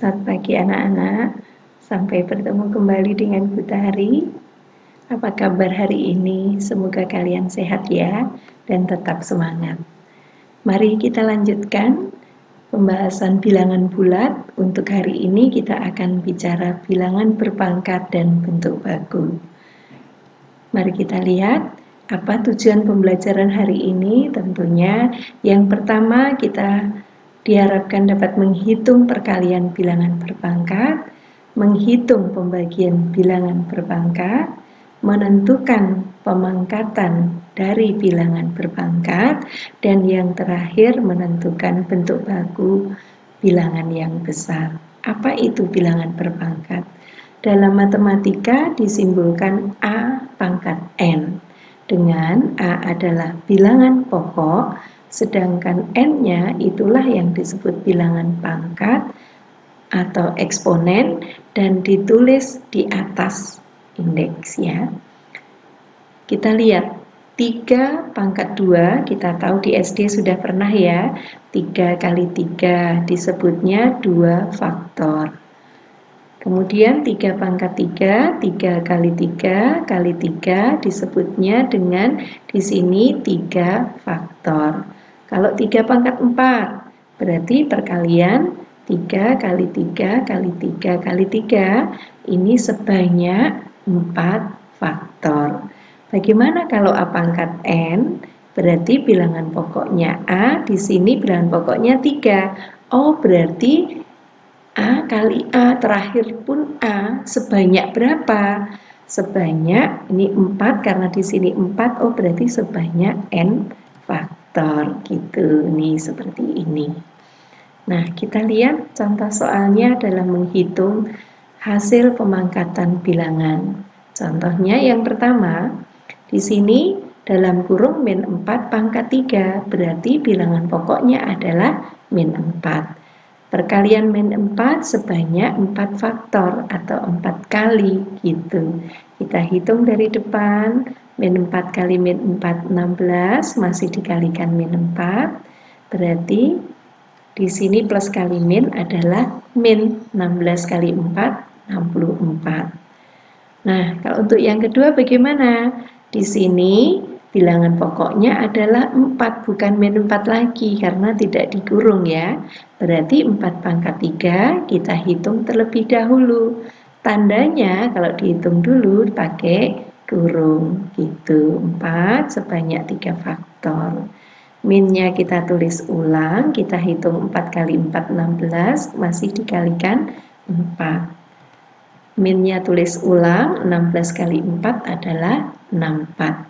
Selamat pagi anak-anak, sampai bertemu kembali dengan Butari. Apa kabar hari ini? Semoga kalian sehat ya, dan tetap semangat. Mari kita lanjutkan pembahasan bilangan bulat. Untuk hari ini kita akan bicara bilangan berpangkat dan bentuk baku. Mari kita lihat apa tujuan pembelajaran hari ini. Tentunya yang pertama kita diharapkan dapat menghitung perkalian bilangan berpangkat, menghitung pembagian bilangan berpangkat, menentukan pemangkatan dari bilangan berpangkat, dan yang terakhir menentukan bentuk baku bilangan yang besar. Apa itu bilangan berpangkat? Dalam matematika disimbolkan A pangkat N, dengan A adalah bilangan pokok, sedangkan N-nya itulah yang disebut bilangan pangkat atau eksponen dan ditulis di atas indeks ya. Kita lihat 3 pangkat 2, kita tahu di SD sudah pernah ya, 3 kali 3 disebutnya 2 faktor. Kemudian 3 pangkat 3, 3 kali 3 kali 3 disebutnya dengan di sini 3 faktor. Kalau 3 pangkat 4, berarti perkalian 3 kali 3 kali 3 kali 3 ini sebanyak 4 faktor. Bagaimana kalau A pangkat N? Berarti bilangan pokoknya A, di sini bilangan pokoknya 3. Oh, berarti A kali A, terakhir pun A, sebanyak berapa? Sebanyak, ini 4, karena di sini 4, oh berarti sebanyak N faktor, gitu, nih seperti ini. Nah, kita lihat contoh soalnya dalam menghitung hasil pemangkatan bilangan. Contohnya yang pertama, di sini dalam kurung min 4 pangkat 3, berarti bilangan pokoknya adalah min 4. Perkalian min 4 sebanyak 4 faktor atau 4 kali gitu. Kita hitung dari depan, min 4 kali min 4 16, masih dikalikan min 4. Berarti di sini plus kali min adalah min 16 kali 4 64. Nah, kalau untuk yang kedua bagaimana? Di sini bilangan pokoknya adalah 4, bukan min 4 lagi karena tidak dikurung ya. Berarti 4 pangkat 3 kita hitung terlebih dahulu. Tandanya kalau dihitung dulu pakai kurung gitu. 4 sebanyak 3 faktor. Minnya kita tulis ulang, kita hitung 4 kali 4 16, masih dikalikan 4. Minnya tulis ulang, 16 kali 4 adalah 64.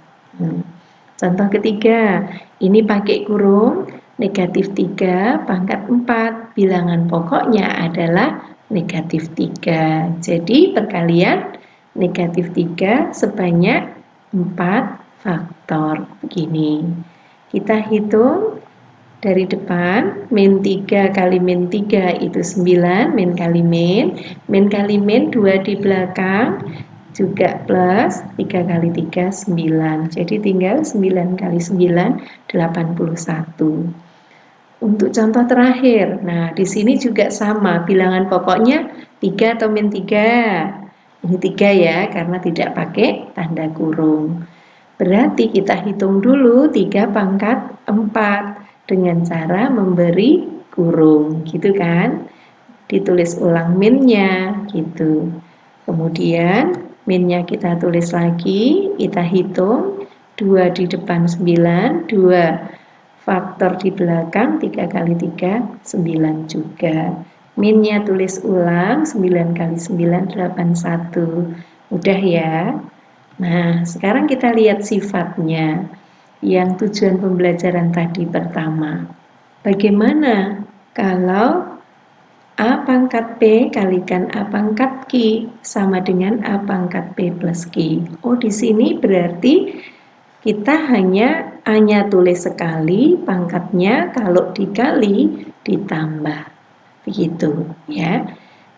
Contoh ketiga, ini pakai kurung, negatif 3 pangkat 4, bilangan pokoknya adalah negatif 3. Jadi perkalian negatif 3 sebanyak 4 faktor. Begini, kita hitung dari depan, min 3 kali min 3 itu 9, min kali min kali min 2 di belakang, juga plus 3 kali 3, 9. Jadi tinggal 9 kali 9, 81. Untuk contoh terakhir, nah di sini juga sama, bilangan pokoknya 3 atau min 3. Ini 3 ya, karena tidak pakai tanda kurung. Berarti kita hitung dulu 3 pangkat 4 dengan cara memberi kurung, gitu kan? Ditulis ulang minnya, gitu. Kemudian minnya kita tulis lagi, kita hitung 2 di depan 9, 2 faktor di belakang, 3 kali 3, 9 juga. Minnya tulis ulang, 9 kali 9, 81. Mudah ya? Nah, sekarang kita lihat sifatnya yang tujuan pembelajaran tadi pertama. Bagaimana kalau A pangkat P kalikan A pangkat Q sama dengan A pangkat P plus Q? Oh, di sini berarti kita hanya A-nya tulis sekali, pangkatnya kalau dikali ditambah. Begitu ya.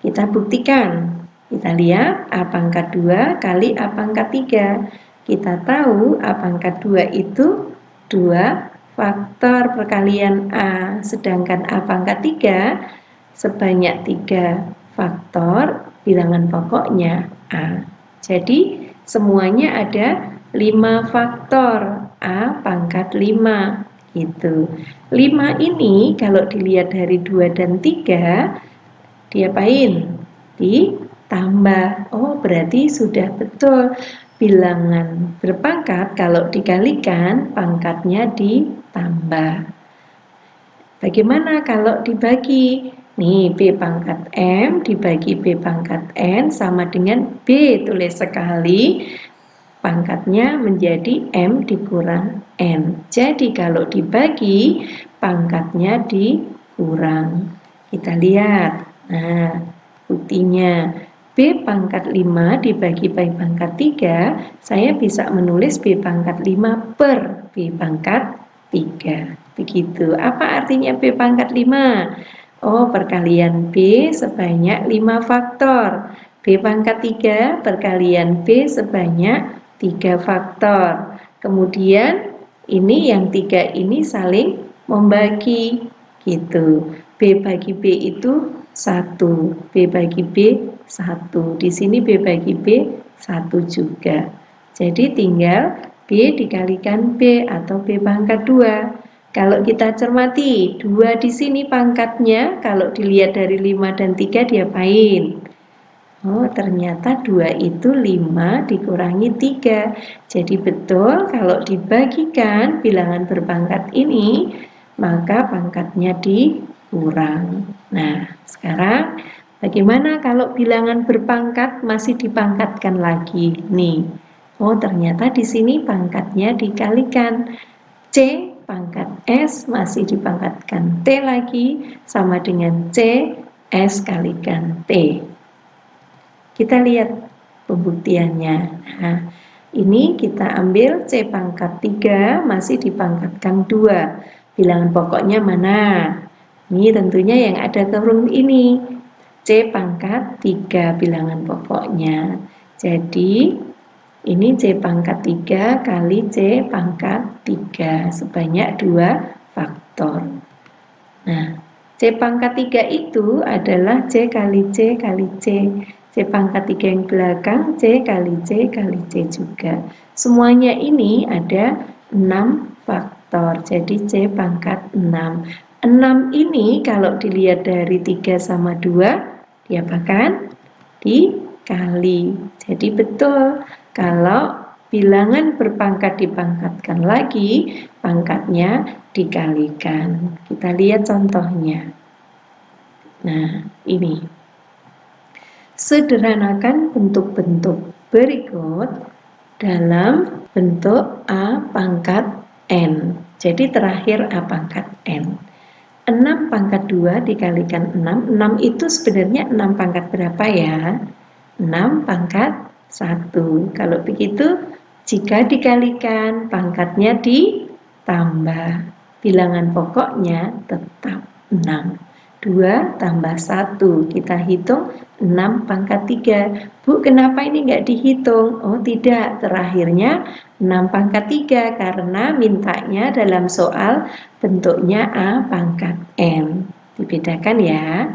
Kita buktikan. Kita lihat A pangkat 2 kali A pangkat 3. Kita tahu A pangkat 2 itu 2 faktor perkalian A, sedangkan A pangkat 3 sebanyak 3 faktor, bilangan pokoknya A. Jadi semuanya ada 5 faktor, A pangkat 5 gitu. 5 ini kalau dilihat dari 2 dan 3, diapain? Ditambah. Oh, berarti sudah betul. Bilangan berpangkat kalau dikalikan, pangkatnya ditambah. Bagaimana kalau dibagi? Nih, B pangkat M dibagi B pangkat N sama dengan B, tulis sekali. Pangkatnya menjadi M dikurang N. Jadi kalau dibagi, pangkatnya dikurang. Kita lihat. Nah, buktinya B pangkat 5 dibagi B pangkat 3, saya bisa menulis B pangkat 5 per B pangkat 3. Begitu. Apa artinya B pangkat 5? Oh, perkalian B sebanyak 5 faktor. B pangkat 3 perkalian B sebanyak 3 faktor. Kemudian ini yang 3 ini saling membagi gitu. B bagi B itu 1, B bagi B 1. Di sini B bagi B 1 juga. Jadi tinggal B dikalikan B atau B pangkat 2. Kalau kita cermati, 2 di sini pangkatnya, kalau dilihat dari 5 dan 3 diapain? Oh, ternyata 2 itu 5 dikurangi 3. Jadi betul kalau dibagikan bilangan berpangkat ini, maka pangkatnya dikurang. Nah, sekarang bagaimana kalau bilangan berpangkat masih dipangkatkan lagi? Nih, oh ternyata di sini pangkatnya dikalikan. C pangkat S masih dipangkatkan T lagi sama dengan C S kalikan T. Kita lihat pembuktiannya. Nah, ini kita ambil C pangkat 3 masih dipangkatkan 2. Bilangan pokoknya mana? Ini tentunya yang ada kurung ini. C pangkat 3 bilangan pokoknya. Jadi ini C pangkat 3 kali C pangkat 3 sebanyak 2 faktor. Nah, C pangkat 3 itu adalah C kali C kali C. C pangkat 3 yang belakang C kali C kali C juga. Semuanya ini ada 6 faktor. Jadi C pangkat 6. 6 ini kalau dilihat dari 3 sama 2, diapakan? Dikali. Jadi betul. Kalau bilangan berpangkat dipangkatkan lagi, pangkatnya dikalikan. Kita lihat contohnya. Nah, ini. Sederhanakan bentuk-bentuk berikut dalam bentuk A pangkat N. Jadi terakhir A pangkat N. 6 pangkat 2 dikalikan 6. 6 itu sebenarnya 6 pangkat berapa ya? 6 pangkat 1. Kalau begitu, jika dikalikan, pangkatnya ditambah. Bilangan pokoknya tetap 6. 2 tambah 1, kita hitung 6 pangkat 3. Bu, kenapa ini enggak dihitung? Oh tidak, terakhirnya 6 pangkat 3 karena mintanya dalam soal bentuknya A pangkat N. Dibedakan ya.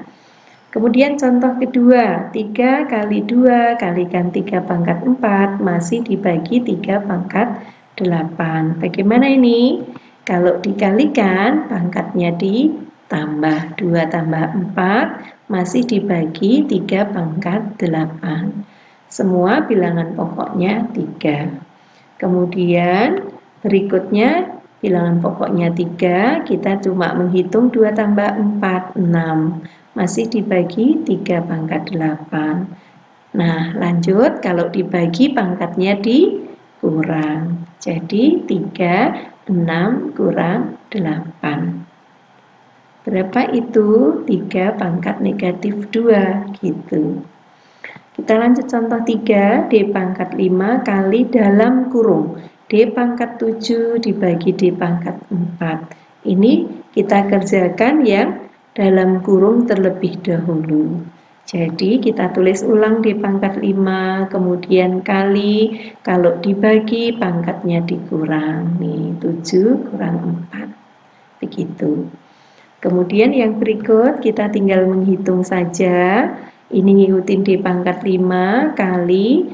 Kemudian contoh kedua, 3 kali 2 kalikan 3 pangkat 4 masih dibagi 3 pangkat 8. Bagaimana ini? Kalau dikalikan, pangkatnya ditambah. 2 tambah 4 masih dibagi 3 pangkat 8. Semua bilangan pokoknya 3. Kemudian berikutnya bilangan pokoknya 3, kita cuma menghitung 2 tambah 4, 6. Masih dibagi 3 pangkat 8. Nah, lanjut kalau dibagi pangkatnya dikurang. Jadi 3, 6 kurang 8. Berapa itu? 3 pangkat negatif 2 gitu. Kita lanjut contoh 3, D pangkat 5 kali dalam kurung D pangkat 7 dibagi D pangkat 4. Ini kita kerjakan yang dalam kurung terlebih dahulu. Jadi kita tulis ulang D pangkat 5, kemudian kali, kalau dibagi pangkatnya dikurang. Nih, 7 kurang 4. Begitu. Kemudian yang berikut kita tinggal menghitung saja. Ini ngikutin D pangkat 5 kali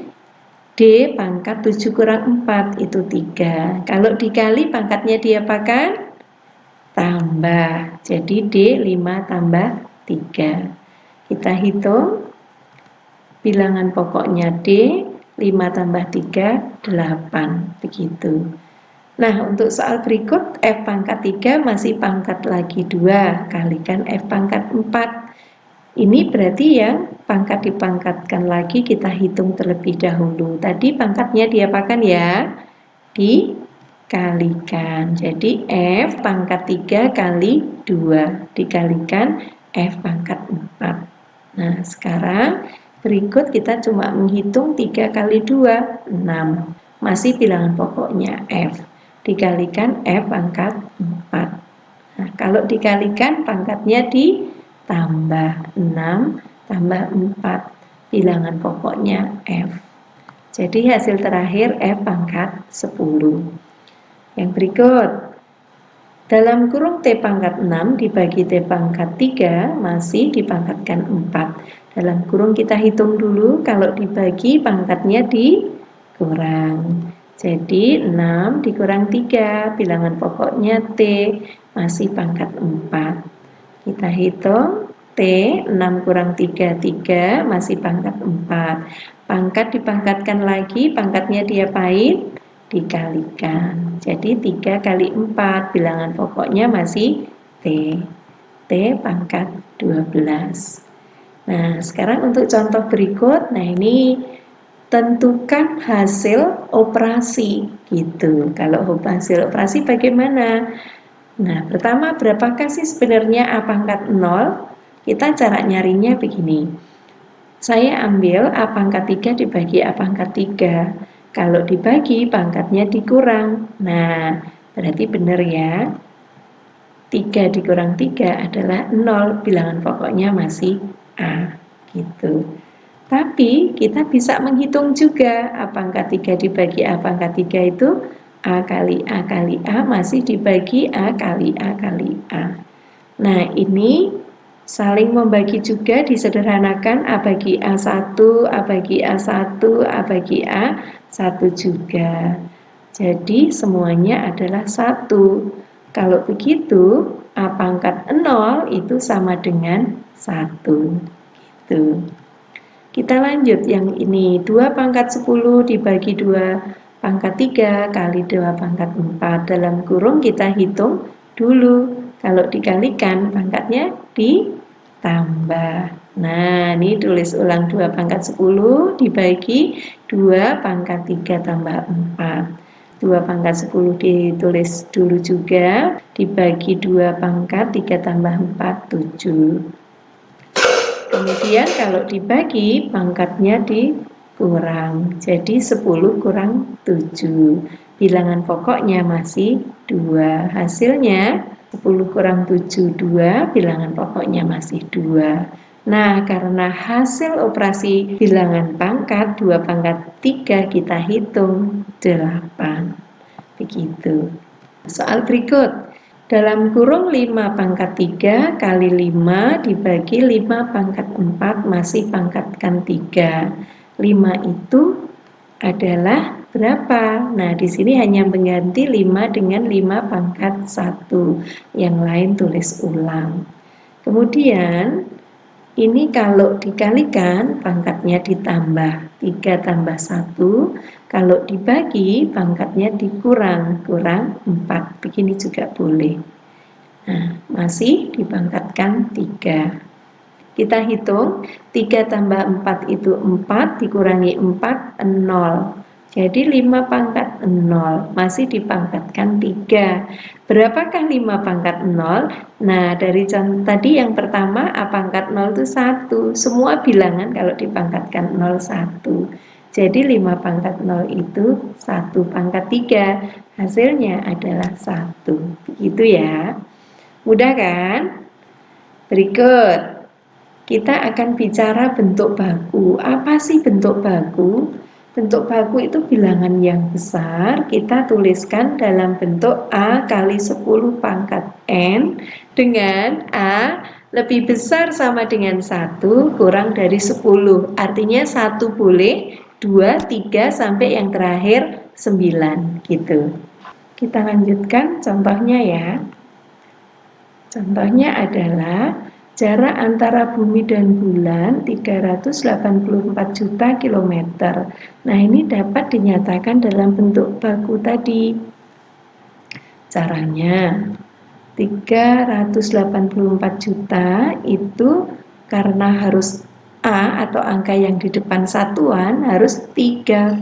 D pangkat 7 kurang 4 itu 3. Kalau dikali pangkatnya diapakan? Tambah. Jadi D 5 tambah 3. Kita hitung bilangan pokoknya D 5 tambah 3 8. Begitu. Nah, untuk soal berikut F pangkat 3 masih pangkat lagi 2 kalikan F pangkat 4. Ini berarti yang pangkat dipangkatkan lagi kita hitung terlebih dahulu. Tadi pangkatnya diapakan ya? Dikalikan. Jadi F pangkat 3 kali 2 dikalikan F pangkat 4. Nah, sekarang berikut kita cuma menghitung 3 kali 2, 6. Masih bilangan pokoknya F. Dikalikan F pangkat 4. Nah, kalau dikalikan pangkatnya ditambah 6 tambah 4. Bilangan pokoknya F. Jadi hasil terakhir F pangkat 10. Yang berikut. Dalam kurung T pangkat 6 dibagi T pangkat 3 masih dipangkatkan 4. Dalam kurung kita hitung dulu, kalau dibagi pangkatnya dikurang. Jadi 6 dikurang 3, bilangan pokoknya T masih pangkat 4. Kita hitung T 6 kurang 3, 3 masih pangkat 4. Pangkat dipangkatkan lagi, pangkatnya diapain? Dikalikan. Jadi 3 kali 4, bilangan pokoknya masih T. T pangkat 12. Nah, sekarang untuk contoh berikut, nah ini tentukan hasil operasi gitu. Kalau hasil operasi bagaimana? Nah, pertama berapakah sih sebenarnya A pangkat 0? Kita cara nyarinya begini. Saya ambil A pangkat 3 dibagi A pangkat 3. Kalau dibagi pangkatnya dikurang. Nah, berarti benar ya. 3 dikurang 3 adalah 0, bilangan pokoknya masih A gitu. Tapi kita bisa menghitung juga A pangkat 3 dibagi A pangkat 3 itu A kali A kali A masih dibagi A kali A kali A. Nah, ini saling membagi juga disederhanakan A bagi A1, A bagi A1, A bagi A1 juga. Jadi semuanya adalah 1. Kalau begitu A pangkat 0 itu sama dengan 1. Gitu. Kita lanjut yang ini, 2 pangkat 10 dibagi 2 pangkat 3 kali 2 pangkat 4. Dalam kurung kita hitung dulu. Kalau dikalikan pangkatnya ditambah. Nah, ini tulis ulang 2 pangkat 10 dibagi 2 pangkat 3 tambah 4. 2 pangkat 10 ditulis dulu juga, dibagi 2 pangkat 3 tambah 4, 7. Kemudian kalau dibagi pangkatnya dikurang. Jadi 10 kurang 7. Bilangan pokoknya masih 2. Hasilnya 10 kurang 7, 2. Bilangan pokoknya masih 2. Nah, karena hasil operasi bilangan pangkat 2 pangkat 3 kita hitung 8. Begitu. Soal berikut. Dalam kurung 5 pangkat 3 kali 5 dibagi 5 pangkat 4 masih pangkatkan 3. 5 itu adalah berapa? Nah, di sini hanya mengganti 5 dengan 5 pangkat 1. Yang lain tulis ulang. Kemudian, ini kalau dikalikan pangkatnya ditambah 3 tambah 1. Kalau dibagi pangkatnya dikurang, kurang 4. Begini juga boleh. Nah, masih dipangkatkan 3. Kita hitung 3 tambah 4 itu 4, dikurangi 4, 0. Jadi 5 pangkat 0, masih dipangkatkan 3. Berapakah 5 pangkat 0? Nah, dari contoh tadi yang pertama A pangkat 0 itu 1. Semua bilangan kalau dipangkatkan 0, 1. Jadi 5 pangkat 0 itu 1 pangkat 3. Hasilnya adalah 1. Begitu ya. Mudah kan? Berikut. Kita akan bicara bentuk baku. Apa sih bentuk baku? bentuk baku itu bilangan yang besar, kita tuliskan dalam bentuk A kali 10 pangkat N, dengan A lebih besar sama dengan 1 kurang dari 10. Artinya 1 boleh, 2, 3, sampai yang terakhir 9 gitu. Kita lanjutkan contohnya ya. Contohnya adalah jarak antara bumi dan bulan 384 juta kilometer. Nah, ini dapat dinyatakan dalam bentuk baku tadi. Caranya 384 juta itu karena harus A atau angka yang di depan satuan harus 3,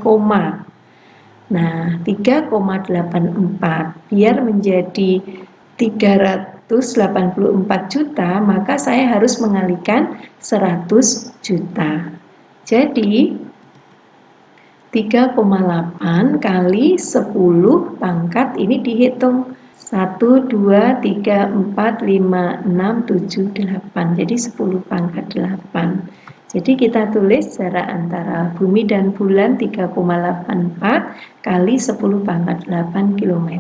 nah 3,84 biar menjadi 384 juta, maka saya harus mengalihkan 100 juta. Jadi 3,8 kali 10 pangkat ini dihitung 1, 2, 3, 4, 5, 6, 7, 8. Jadi 10 pangkat 8. Jadi kita tulis jarak antara bumi dan bulan 3,84 kali 10 pangkat 8 km.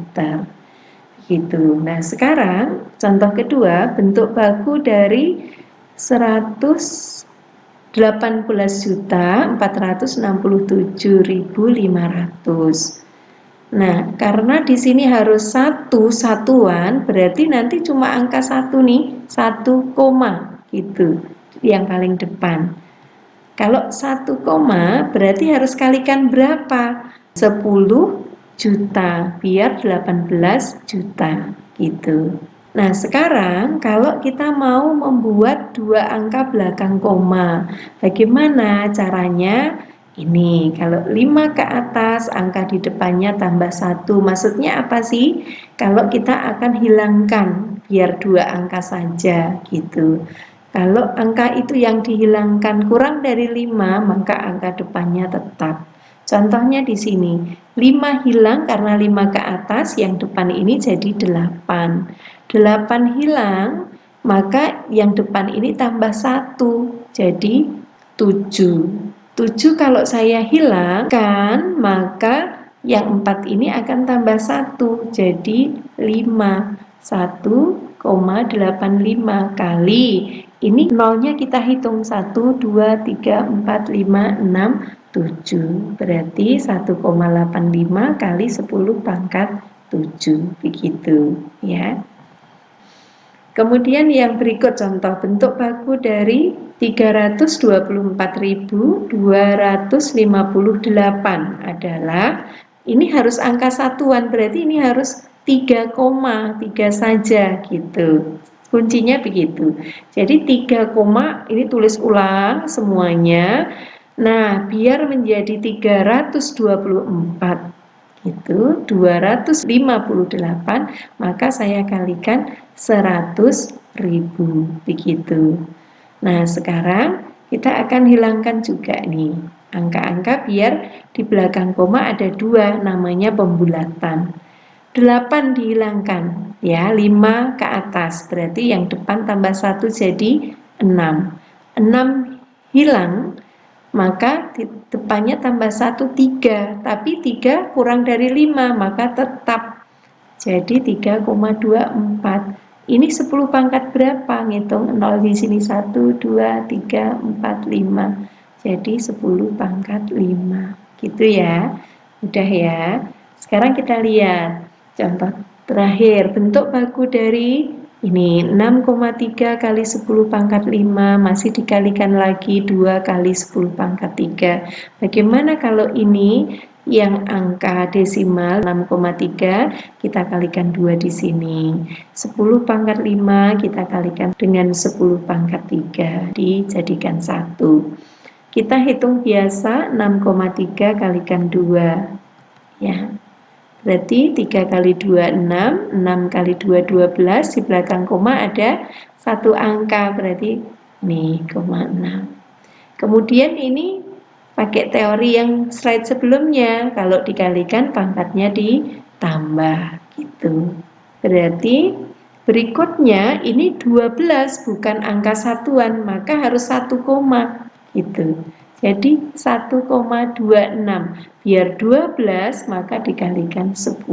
Gitu. Nah, sekarang contoh kedua, bentuk baku dari 118.467.500. Nah, karena di sini harus satu satuan, berarti nanti cuma angka 1 nih, 1 koma gitu, yang paling depan. Kalau 1 koma berarti harus kalikan berapa? 10 juta, biar 18 juta gitu. Nah, sekarang kalau kita mau membuat dua angka belakang koma, bagaimana caranya? Ini, kalau 5 ke atas, angka di depannya tambah 1. Maksudnya apa sih? Kalau kita akan hilangkan, biar 2 angka saja gitu. Kalau angka itu yang dihilangkan kurang dari 5, maka angka depannya tetap. Contohnya di sini, 5 hilang karena 5 ke atas, yang depan ini jadi 8. 8 hilang, maka yang depan ini tambah 1, jadi 7. 7 kalau saya hilangkan, maka yang 4 ini akan tambah 1, jadi 5. 1,85 kali. Ini nolnya kita hitung 1, 2, 3, 4, 5, 6, 7. Berarti 1,85 kali 10 pangkat 7. Begitu ya. Kemudian yang berikut contoh bentuk baku dari 324.258 adalah, ini harus angka satuan, berarti ini harus 3,3 saja gitu. Kuncinya begitu. Jadi 3, ini tulis ulang semuanya. Nah, biar menjadi 324 itu 258, maka saya kalikan 100.000 begitu. Nah, sekarang kita akan hilangkan juga nih angka-angka biar di belakang koma ada 2, namanya pembulatan. 8 dihilangkan ya, 5 ke atas, berarti yang depan tambah 1 jadi 6. 6 hilang, maka di depannya tambah 1, 3, tapi 3 kurang dari 5, maka tetap jadi 3,24. Ini 10 pangkat berapa? Ngitung 0 di sini 1, 2, 3, 4, 5. Jadi 10 pangkat 5. Gitu ya. Udah ya. Sekarang kita lihat contoh terakhir, bentuk baku dari ini 6,3 kali 10 pangkat 5, masih dikalikan lagi 2 kali 10 pangkat 3. Bagaimana kalau ini yang angka desimal 6,3 kita kalikan 2 di sini. 10 pangkat 5 kita kalikan dengan 10 pangkat 3, dijadikan 1. Kita hitung biasa 6,3 kalikan 2 ya. Berarti 3 kali 2, 6, 6 kali 2, 12, di belakang koma ada 1 angka, berarti nih, 6. Kemudian ini pakai teori yang slide sebelumnya, kalau dikalikan pangkatnya ditambah, gitu. Berarti berikutnya ini 12, bukan angka satuan, maka harus 1 koma, gitu. Jadi 1,26. Biar 12 maka dikalikan 10.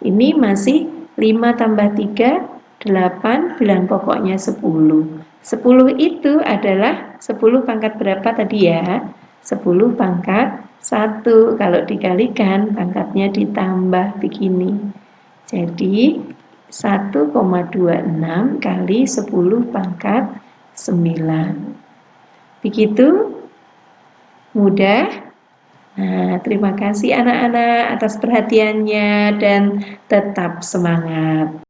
Ini masih 5 tambah 3, 8, bilang pokoknya 10. 10 itu adalah 10 pangkat berapa tadi ya? 10 pangkat 1. Kalau dikalikan pangkatnya ditambah begini. Jadi 1,26 kali 10 pangkat 9. Begitu? Mudah? Nah, terima kasih anak-anak atas perhatiannya dan tetap semangat.